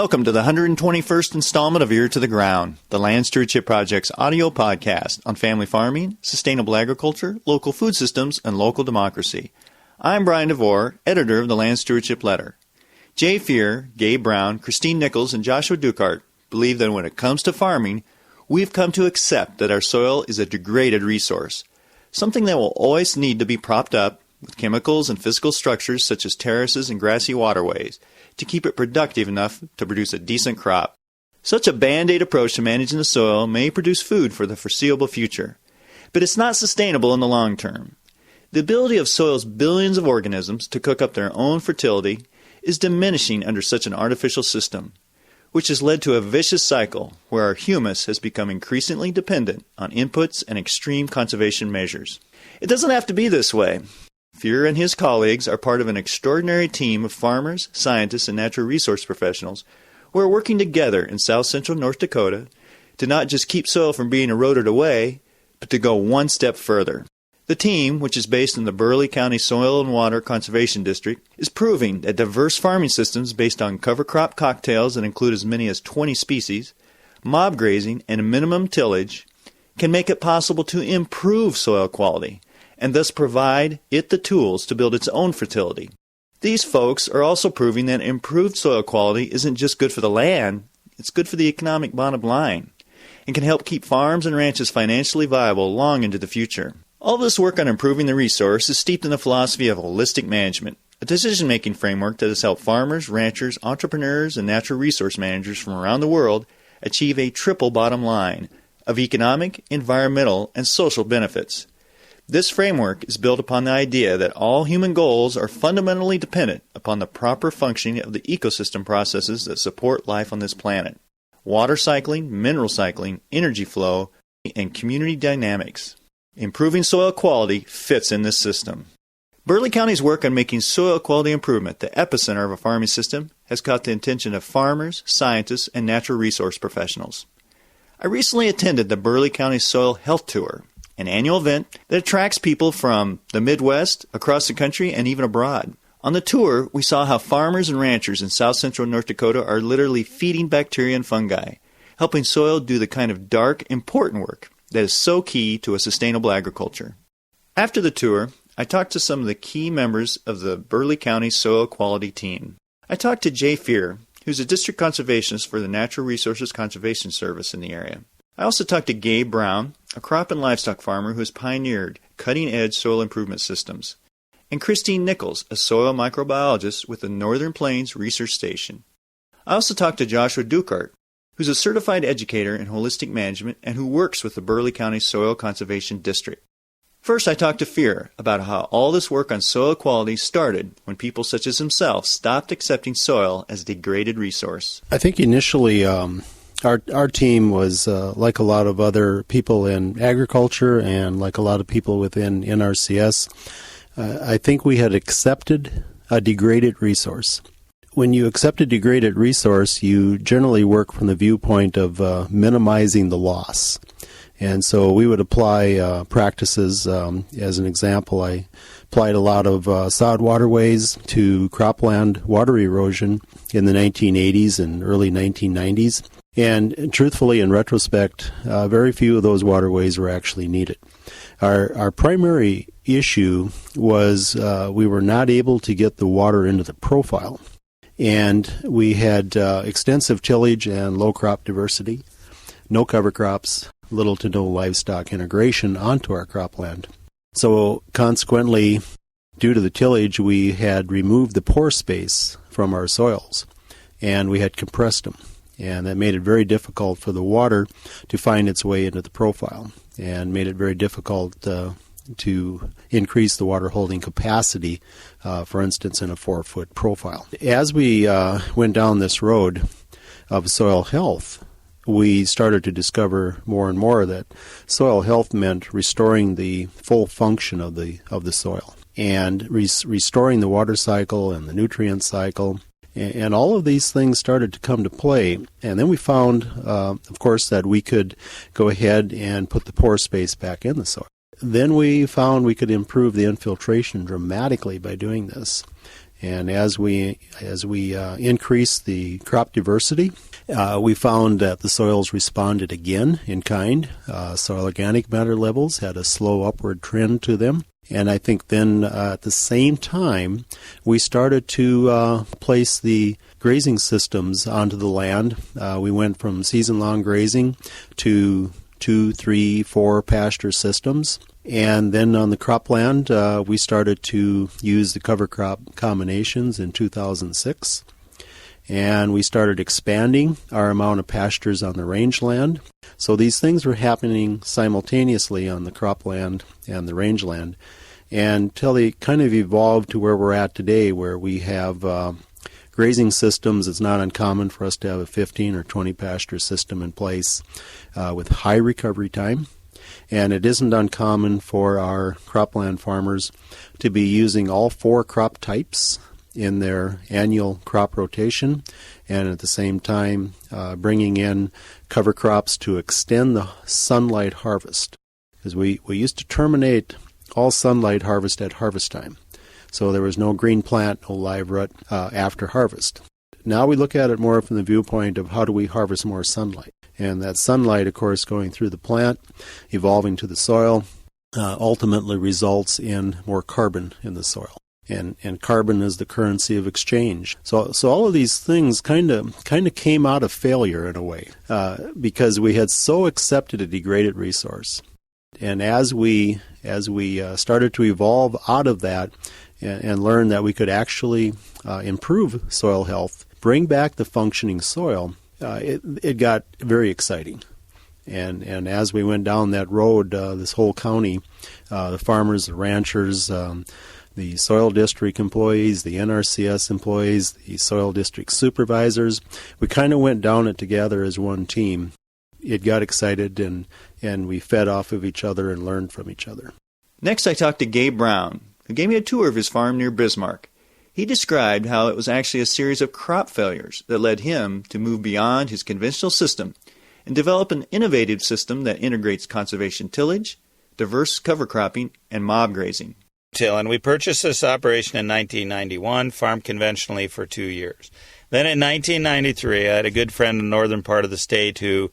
Welcome to the 121st installment of Ear to the Ground, the Land Stewardship Project's audio podcast on family farming, sustainable agriculture, local food systems, and local democracy. I'm Brian DeVore, editor of the Land Stewardship Letter. Jay Fear, Gabe Brown, Christine Nichols, and Joshua Dukart believe that when it comes to farming, we've come to accept that our soil is a degraded resource, something that will always need to be propped up with chemicals and physical structures such as terraces and grassy waterways to keep it productive enough to produce a decent crop. Such a band-aid approach to managing the soil may produce food for the foreseeable future, but it's not sustainable in the long term. The ability of soil's billions of organisms to cook up their own fertility is diminishing under such an artificial system, which has led to a vicious cycle where our humus has become increasingly dependent on inputs and extreme conservation measures. It doesn't have to be this way. Fear and his colleagues are part of an extraordinary team of farmers, scientists, and natural resource professionals who are working together in south-central North Dakota to not just keep soil from being eroded away, but to go one step further. The team, which is based in the Burleigh County Soil and Water Conservation District, is proving that diverse farming systems based on cover crop cocktails that include as many as 20 species, mob grazing, and minimum tillage can make it possible to improve soil quality and thus provide it the tools to build its own fertility. These folks are also proving that improved soil quality isn't just good for the land, it's good for the economic bottom line, and can help keep farms and ranches financially viable long into the future. All this work on improving the resource is steeped in the philosophy of holistic management, a decision-making framework that has helped farmers, ranchers, entrepreneurs, and natural resource managers from around the world achieve a triple bottom line of economic, environmental, and social benefits. This framework is built upon the idea that all human goals are fundamentally dependent upon the proper functioning of the ecosystem processes that support life on this planet: water cycling, mineral cycling, energy flow, and community dynamics. Improving soil quality fits in this system. Burleigh County's work on making soil quality improvement the epicenter of a farming system has caught the attention of farmers, scientists, and natural resource professionals. I recently attended the Burleigh County Soil Health Tour, an annual event that attracts people from the Midwest, across the country, and even abroad. On the tour, we saw how farmers and ranchers in south-central North Dakota are literally feeding bacteria and fungi, helping soil do the kind of dark, important work that is so key to a sustainable agriculture. After the tour, I talked to some of the key members of the Burleigh County Soil Quality Team. I talked to Jay Fear, who's a district conservationist for the Natural Resources Conservation Service in the area. I also talked to Gabe Brown, a crop and livestock farmer who has pioneered cutting-edge soil improvement systems, and Christine Nichols, a soil microbiologist with the Northern Plains Research Station. I also talked to Joshua Dukart, who's a certified educator in holistic management and who works with the Burleigh County Soil Conservation District. First, I talked to Fear about how all this work on soil quality started when people such as himself stopped accepting soil as a degraded resource. I think initially our team was like a lot of other people in agriculture and like a lot of people within NRCS. I think we had accepted a degraded resource. When you accept a degraded resource, you generally work from the viewpoint of minimizing the loss. And so we would apply practices. As an example, I applied a lot of sod waterways to cropland water erosion in the 1980s and early 1990s. And truthfully, in retrospect, very few of those waterways were actually needed. Our primary issue was we were not able to get the water into the profile. And we had extensive tillage and low crop diversity, no cover crops, little to no livestock integration onto our cropland. So consequently, due to the tillage, we had removed the pore space from our soils, and we had compressed them. And that made it very difficult for the water to find its way into the profile and made it very difficult to increase the water holding capacity, for instance, in a 4-foot profile. As we went down this road of soil health, we started to discover more and more that soil health meant restoring the full function of the soil and restoring the water cycle and the nutrient cycle. And all of these things started to come to play. And then we found, of course, that we could go ahead and put the pore space back in the soil. Then we found we could improve the infiltration dramatically by doing this. And as we increased the crop diversity, we found that the soils responded again in kind. Soil organic matter levels had a slow upward trend to them. And I think then at the same time, we started to place the grazing systems onto the land. We went from season-long grazing to 2, 3, 4 pasture systems. And then on the cropland, we started to use the cover crop combinations in 2006. And we started expanding our amount of pastures on the rangeland. So these things were happening simultaneously on the cropland and the rangeland, until they kind of evolved to where we're at today, where we have grazing systems. It's not uncommon for us to have a 15 or 20 pasture system in place with high recovery time. And it isn't uncommon for our cropland farmers to be using all 4 crop types in their annual crop rotation, and at the same time bringing in cover crops to extend the sunlight harvest. Because we used to terminate all sunlight harvest at harvest time. So there was no green plant, no live root after harvest. Now we look at it more from the viewpoint of how do we harvest more sunlight. And that sunlight, of course, going through the plant, evolving to the soil, ultimately results in more carbon in the soil. And carbon is the currency of exchange. So all of these things kind of came out of failure in a way, because we had so accepted a degraded resource. And as we started to evolve out of that and learn that we could actually improve soil health, bring back the functioning soil, it got very exciting. And as we went down that road, this whole county, the farmers, the ranchers, the soil district employees, the NRCS employees, the soil district supervisors, we kind of went down it together as one team. It got excited, and we fed off of each other and learned from each other. Next, I talked to Gabe Brown, who gave me a tour of his farm near Bismarck. He described how it was actually a series of crop failures that led him to move beyond his conventional system and develop an innovative system that integrates conservation tillage, diverse cover cropping, and mob grazing. And we purchased this operation in 1991, farmed conventionally for 2 years. Then in 1993, I had a good friend in the northern part of the state who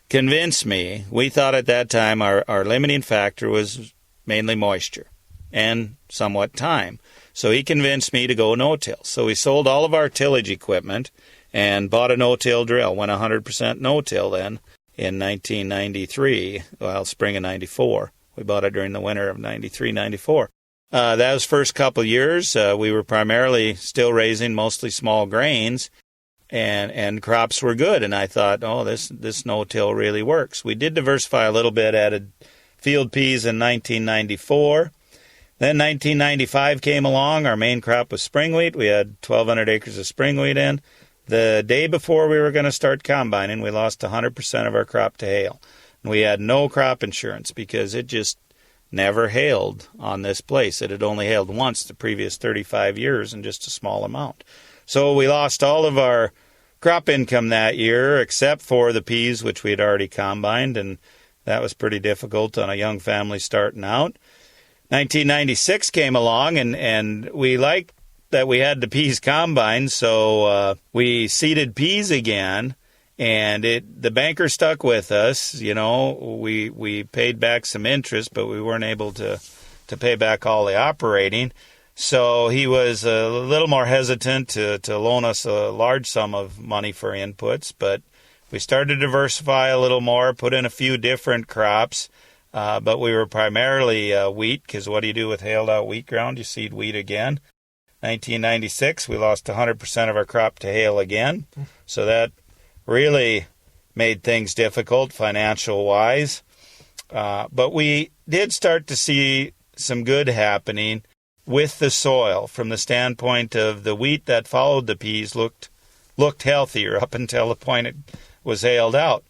convinced me. We thought at that time our limiting factor was mainly moisture and somewhat time. So he convinced me to go no-till. So we sold all of our tillage equipment and bought a no-till drill. Went 100% no-till then in 1993, spring of 94. We bought it during the winter of 93, 94. That was first couple of years. We were primarily still raising mostly small grains, and crops were good. And I thought, this no-till really works. We did diversify a little bit, added field peas in 1994. Then 1995 came along. Our main crop was spring wheat. We had 1,200 acres of spring wheat in. The day before we were going to start combining, we lost 100% of our crop to hail. And we had no crop insurance because it just never hailed on this place. It had only hailed once the previous 35 years in just a small amount. So we lost all of our crop income that year except for the peas, which we had already combined, and that was pretty difficult on a young family starting out. 1996 came along, and we liked that we had the peas combined, so we seeded peas again, and the banker stuck with us. We paid back some interest, but we weren't able to pay back all the operating. So he was a little more hesitant to loan us a large sum of money for inputs, but we started to diversify a little more, put in a few different crops, but we were primarily wheat, because what do you do with hailed out wheat ground? You seed wheat again. 1996, we lost 100% of our crop to hail again, so that really made things difficult financial-wise. But we did start to see some good happening with the soil from the standpoint of the wheat that followed the peas looked healthier up until the point it was hailed out.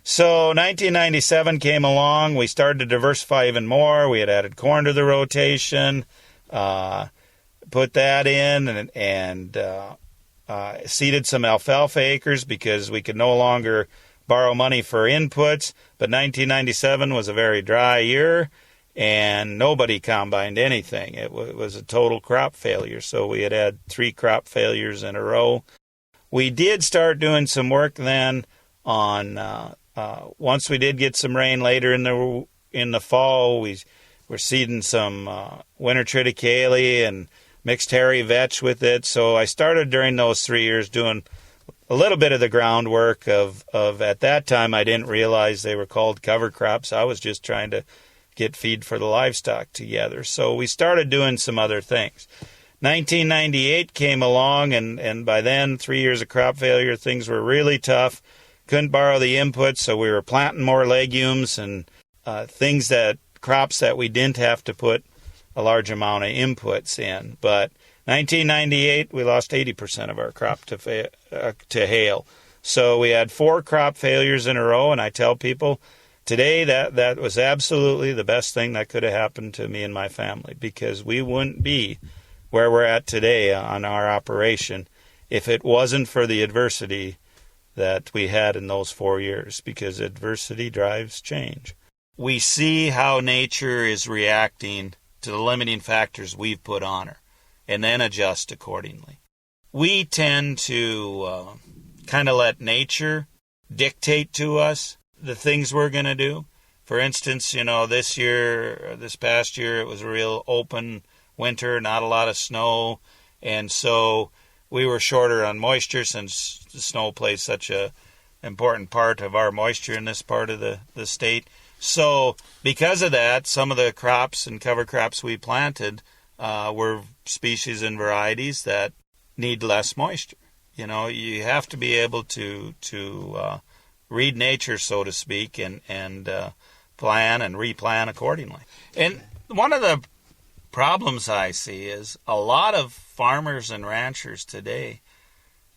So 1997 came along. We started to diversify even more. We had added corn to the rotation, put that in, and seeded some alfalfa acres because we could no longer borrow money for inputs. But 1997 was a very dry year, and nobody combined anything. It was a total crop failure. So we had 3 crop failures in a row. We did start doing some work then on once we did get some rain later in the fall. We were seeding some winter triticale and mixed hairy vetch with it. So I started during those 3 years doing a little bit of the groundwork of at that time I didn't realize they were called cover crops. I was just trying to get feed for the livestock together. So we started doing some other things. 1998 came along, and by then, 3 years of crop failure, things were really tough. Couldn't borrow the inputs, so we were planting more legumes and crops that we didn't have to put a large amount of inputs in. But 1998, we lost 80% of our crop to hail. So we had 4 crop failures in a row, and I tell people today that was absolutely the best thing that could have happened to me and my family, because we wouldn't be where we're at today on our operation if it wasn't for the adversity that we had in those 4 years, because adversity drives change. We see how nature is reacting to the limiting factors we've put on her, and then adjust accordingly. We tend to kind of let nature dictate to us the things we're going to do. For instance, this past year, it was a real open winter, not a lot of snow, and so we were shorter on moisture since the snow plays such a important part of our moisture in this part of the state. So because of that, some of the crops and cover crops we planted were species and varieties that need less moisture. You have to be able to read nature, so to speak, and plan and replan accordingly. And one of the problems I see is a lot of farmers and ranchers today,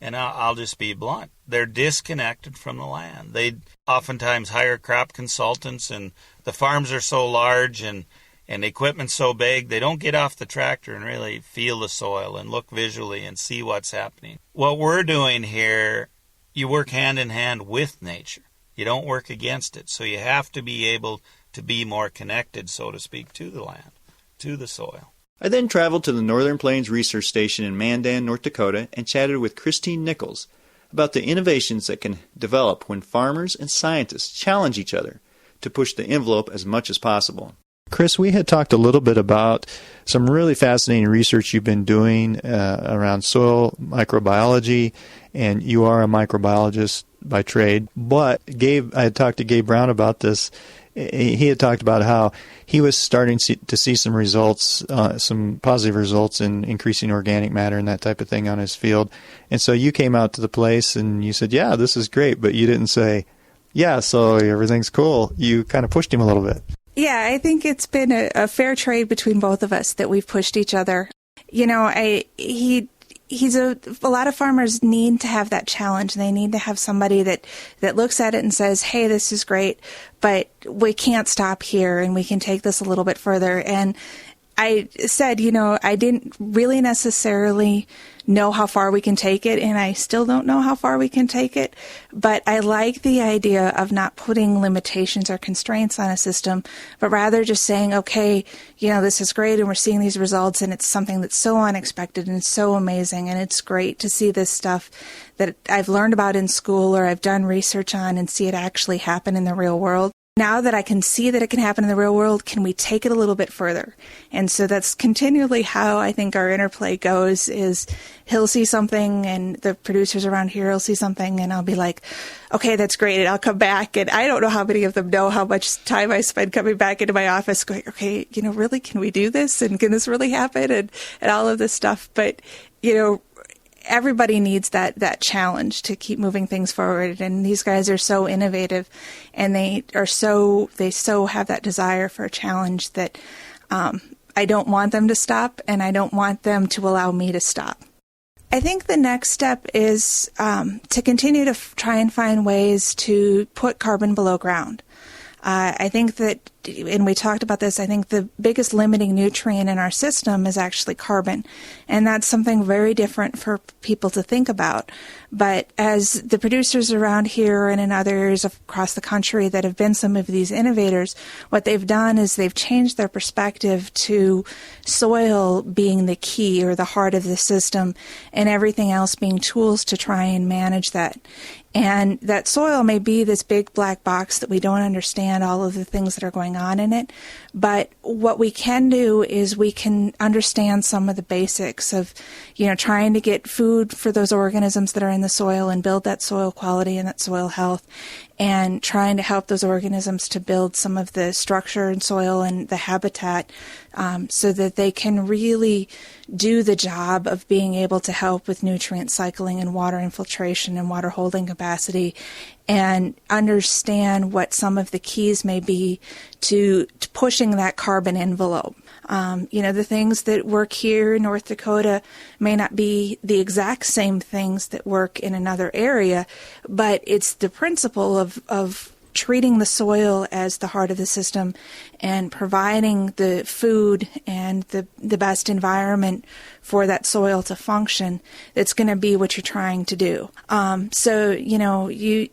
and I'll just be blunt, they're disconnected from the land. They oftentimes hire crop consultants, and the farms are so large and the equipment's so big, they don't get off the tractor and really feel the soil and look visually and see what's happening. What we're doing here, you work hand in hand with nature. You don't work against it. So you have to be able to be more connected, so to speak, to the land, to the soil. I then traveled to the Northern Plains Research Station in Mandan, North Dakota, and chatted with Christine Nichols about the innovations that can develop when farmers and scientists challenge each other to push the envelope as much as possible. Chris, we had talked a little bit about some really fascinating research you've been doing around soil microbiology, and you are a microbiologist by trade. But I had talked to Gabe Brown about this. He had talked about how he was starting to see some results, some positive results in increasing organic matter and that type of thing on his field. And so you came out to the place and you said, yeah, this is great, but you didn't say, yeah, so everything's cool. You kind of pushed him a little bit. Yeah, I think it's been a fair trade between both of us that we've pushed each other. A lot of farmers need to have that challenge. They need to have somebody that looks at it and says, hey, this is great, but we can't stop here and we can take this a little bit further. And I said, I didn't really necessarily know how far we can take it, and I still don't know how far we can take it, but I like the idea of not putting limitations or constraints on a system, but rather just saying, okay, this is great and we're seeing these results, and it's something that's so unexpected and so amazing, and it's great to see this stuff that I've learned about in school or I've done research on and see it actually happen in the real world. Now that I can see that it can happen in the real world, can we take it a little bit further? And so that's continually how I think our interplay goes, is he'll see something and the producers around here will see something and I'll be like, okay, that's great. And I'll come back, and I don't know how many of them know how much time I spend coming back into my office going, okay, really, can we do this? And can this really happen? And all of this stuff. But, everybody needs that challenge to keep moving things forward, and these guys are so innovative, and they so have that desire for a challenge that I don't want them to stop, and I don't want them to allow me to stop. I think the next step is to continue to try and find ways to put carbon below ground. I think that, and we talked about this, I think the biggest limiting nutrient in our system is actually carbon. And that's something very different for people to think about. But as the producers around here and in other areas across the country that have been some of these innovators, what they've done is they've changed their perspective to soil being the key or the heart of the system and everything else being tools to try and manage that. And that soil may be this big black box that we don't understand all of the things that are going on in it. But what we can do is we can understand some of the basics of, trying to get food for those organisms that are in the soil and build that soil quality and that soil health, and trying to help those organisms to build some of the structure in soil and the habitat so that they can really do the job of being able to help with nutrient cycling and water infiltration and water holding capacity, and understand what some of the keys may be to pushing that carbon envelope. The things that work here in North Dakota may not be the exact same things that work in another area, but it's the principle of treating the soil as the heart of the system and providing the food and the best environment for that soil to function that's going to be what you're trying to do.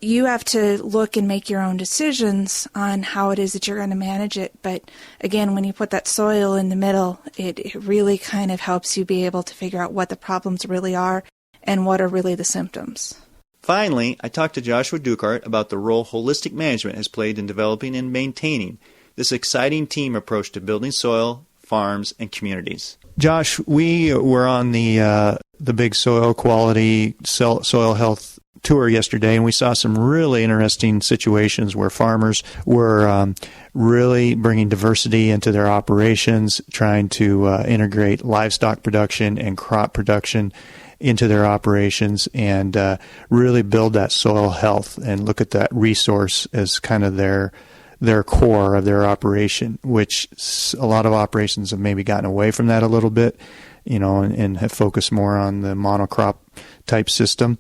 You have to look and make your own decisions on how it is that you're going to manage it. But again, when you put that soil in the middle, it really kind of helps you be able to figure out what the problems really are and what are really the symptoms. Finally, I talked to Joshua Dukart about the role holistic management has played in developing and maintaining this exciting team approach to building soil, farms, and communities. Josh, we were on the big soil quality, soil health tour yesterday, and we saw some really interesting situations where farmers were really bringing diversity into their operations, trying to integrate livestock production and crop production into their operations and really build that soil health and look at that resource as kind of their core of their operation, which a lot of operations have maybe gotten away from that a little bit, and have focused more on the monocrop type system.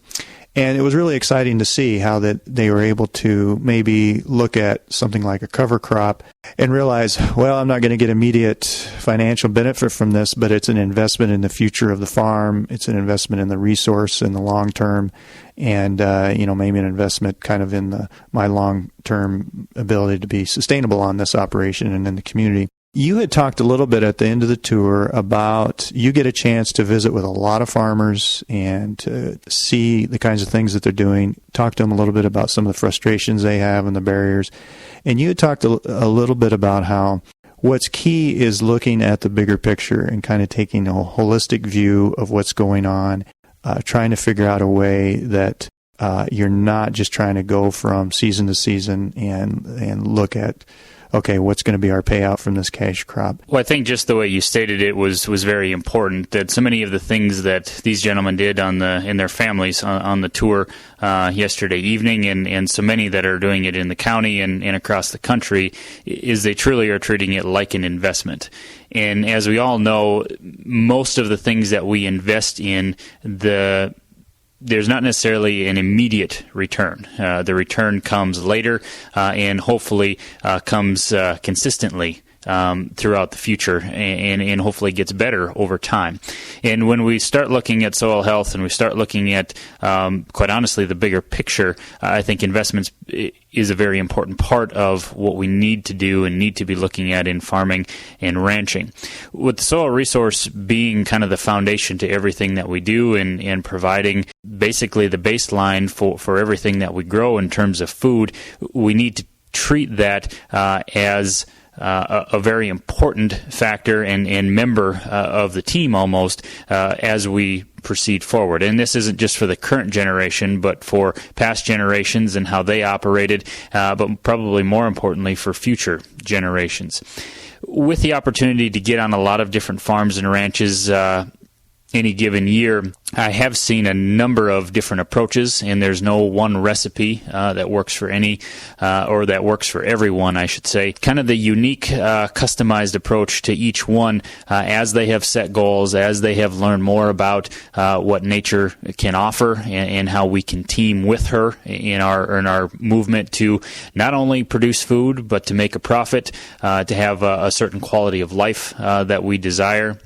And it was really exciting to see how that they were able to maybe look at something like a cover crop and realize, well, I'm not going to get immediate financial benefit from this, but it's an investment in the future of the farm. It's an investment in the resource in the long term, and maybe an investment kind of in my long-term ability to be sustainable on this operation and in the community. You had talked a little bit at the end of the tour about you get a chance to visit with a lot of farmers and to see the kinds of things that they're doing, talk to them a little bit about some of the frustrations they have and the barriers. And you had talked a little bit about how what's key is looking at the bigger picture and kind of taking a holistic view of what's going on, trying to figure out a way that you're not just trying to go from season to season and look at, okay, what's going to be our payout from this cash crop? Well, I think just the way you stated it was very important, that so many of the things that these gentlemen did in their families on the tour yesterday evening, and so many that are doing it in the county and across the country, is they truly are treating it like an investment. And as we all know, most of the things that we invest in, there's not necessarily an immediate return. The return comes later and hopefully comes consistently throughout the future and hopefully gets better over time. And when we start looking at soil health and we start looking at, quite honestly, the bigger picture, I think investments is a very important part of what we need to do and need to be looking at in farming and ranching. With the soil resource being kind of the foundation to everything that we do and providing basically the baseline for everything that we grow in terms of food, we need to treat that as a very important factor and member of the team almost as we proceed forward. And this isn't just for the current generation, but for past generations and how they operated, but probably more importantly for future generations. With the opportunity to get on a lot of different farms and ranches any given year, I have seen a number of different approaches, and there's no one recipe that works for any, or that works for everyone, I should say. Kind of the unique, customized approach to each one as they have set goals, as they have learned more about what nature can offer and how we can team with her in our movement to not only produce food, but to make a profit, to have a certain quality of life that we desire,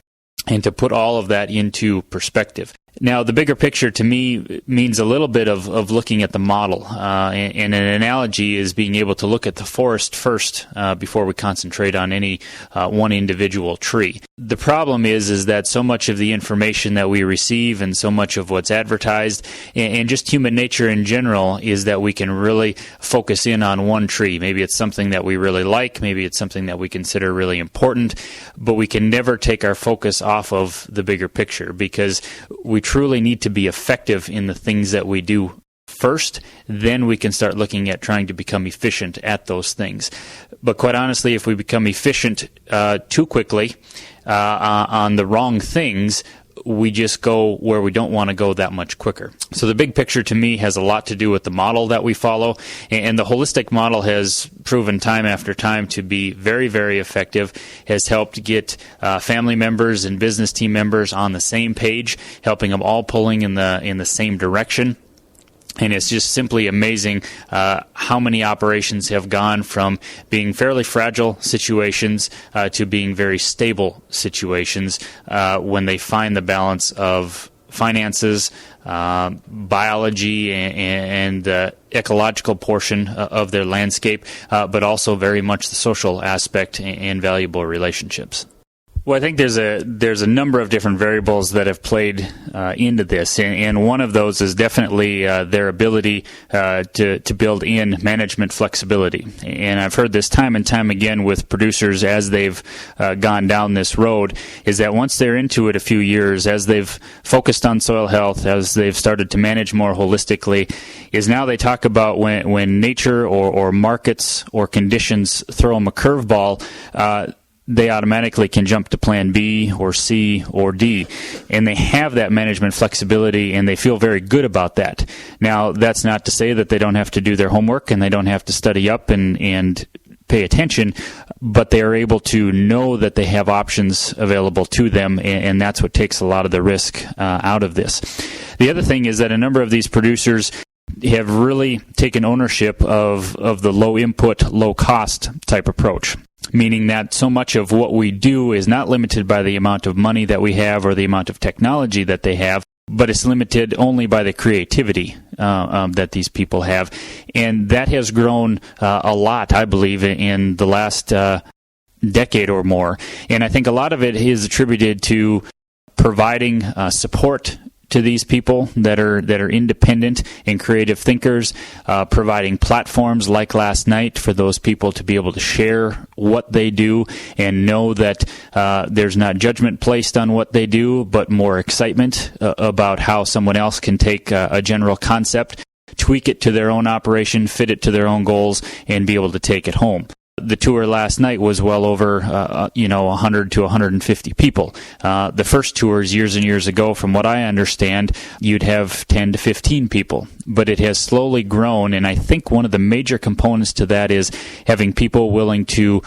and to put all of that into perspective. Now, the bigger picture to me means a little bit of looking at the model. And an analogy is being able to look at the forest first before we concentrate on any one individual tree. The problem is that so much of the information that we receive and so much of what's advertised and just human nature in general is that we can really focus in on one tree. Maybe it's something that we really like, maybe it's something that we consider really important, but we can never take our focus off of the bigger picture because we truly need to be effective in the things that we do first. Then we can start looking at trying to become efficient at those things. But quite honestly, if we become efficient too quickly on the wrong things, we just go where we don't want to go that much quicker. So the big picture to me has a lot to do with the model that we follow, and the holistic model has proven time after time to be very, very effective, has helped get family members and business team members on the same page, helping them all pulling in the same direction. And it's just simply amazing how many operations have gone from being fairly fragile situations to being very stable situations when they find the balance of finances, biology, and the ecological portion of their landscape, but also very much the social aspect and valuable relationships. Well, I think there's a number of different variables that have played into this, and one of those is definitely their ability to build in management flexibility. And I've heard this time and time again with producers as they've gone down this road, is that once they're into it a few years, as they've focused on soil health, as they've started to manage more holistically, is now they talk about when nature or markets or conditions throw them a curveball, they automatically can jump to plan B or C or D. And they have that management flexibility, and they feel very good about that. Now, that's not to say that they don't have to do their homework and they don't have to study up and pay attention, but they are able to know that they have options available to them, and that's what takes a lot of the risk out of this. The other thing is that a number of these producers have really taken ownership of the low input, low cost type approach, meaning that so much of what we do is not limited by the amount of money that we have or the amount of technology that they have, but it's limited only by the creativity that these people have. And that has grown a lot, I believe, in the last decade or more. And I think a lot of it is attributed to providing support to these people that are independent and creative thinkers, providing platforms like last night for those people to be able to share what they do and know that there's not judgment placed on what they do, but more excitement about how someone else can take a general concept, tweak it to their own operation, fit it to their own goals, and be able to take it home. The tour last night was well over 100 to 150 people. The first tours years and years ago, from what I understand, you'd have 10 to 15 people. But it has slowly grown, and I think one of the major components to that is having people willing to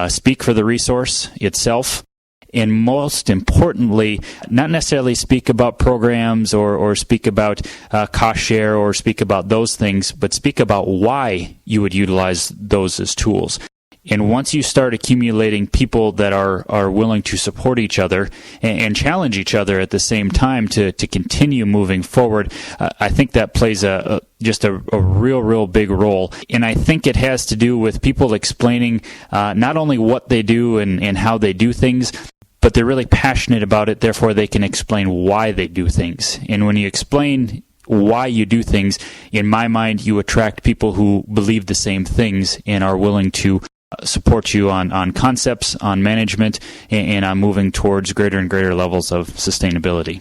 speak for the resource itself, and most importantly, not necessarily speak about programs or speak about cost share or speak about those things, but speak about why you would utilize those as tools. And once you start accumulating people that are willing to support each other and challenge each other at the same time to continue moving forward, I think that plays just a real big role. And I think it has to do with people explaining not only what they do and how they do things, but they're really passionate about it, therefore they can explain why they do things. And when you explain why you do things, in my mind, you attract people who believe the same things and are willing to support you on concepts, on management, and on moving towards greater and greater levels of sustainability.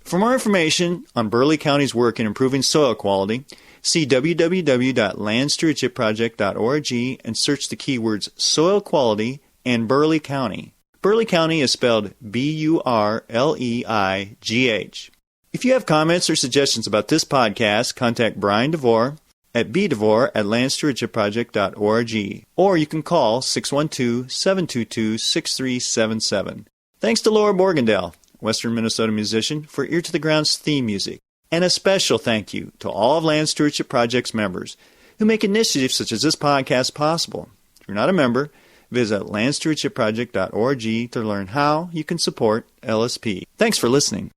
For more information on Burleigh County's work in improving soil quality, See www.landstewardshipproject.org and search the keywords soil quality and Burleigh County. Burleigh County is spelled Burleigh. If you have comments or suggestions about this podcast, contact Brian DeVore at bdevore@landstewardshipproject.org, or you can call 612-722-6377. Thanks to Laura Borgendale, Western Minnesota musician, for Ear to the Ground's theme music. And a special thank you to all of Land Stewardship Project's members who make initiatives such as this podcast possible. If you're not a member, visit landstewardshipproject.org to learn how you can support LSP. Thanks for listening.